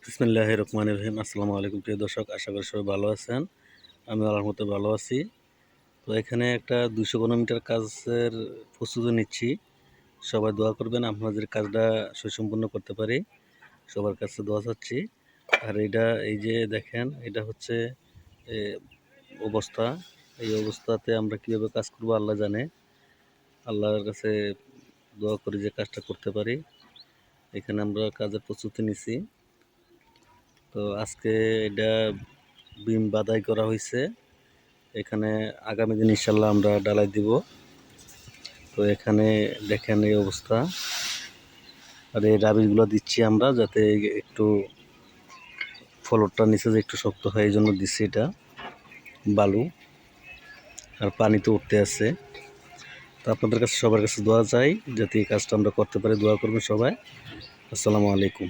বিসমিল্লাহির রহমানির রহিম। আসসালামু আলাইকুম প্রিয় দর্শক, আশা করি সবাই ভালো আছেন। আমি আল্লাহর মতো ভালো আছি। তো এখানে একটা 215 মিটার কাজের প্রস্তুতি নিচ্ছি। সবাই দোয়া করবেন আপনাদের কাজটা সুসম্পন্ন করতে পারি, সবার কাছে দোয়া চাচ্ছি। আর এই যে দেখেন, এটা হচ্ছে এ, অবস্থা। এই অবস্থাতে আমরা কীভাবে কাজ করবো আল্লাহ জানে। আল্লাহর কাছে দোয়া করি যে কাজটা করতে পারি। এখানে আমরা কাজের প্রস্তুতি নিছি। তো আজকে এটা বিম বাদাই করা হয়েছে। এখানে আগামী দিন ইনশাল্লাহ আমরা ডালাই দিব। তো এখানে দেখেন এই অবস্থা। আর এই রাবিশগুলো দিচ্ছি আমরা, যাতে একটু ফ্লোরটা নিচে যে একটু শক্ত হয়, এই জন্য দিচ্ছি এটা। বালু আর পানি তো উঠতে আছে। তো আপনাদের কাছে সবার কাছে দোয়া চাই যাতে এই কাজটা আমরা করতে পারি। দোয়া করবেন সবাই। আসসালামু আলাইকুম।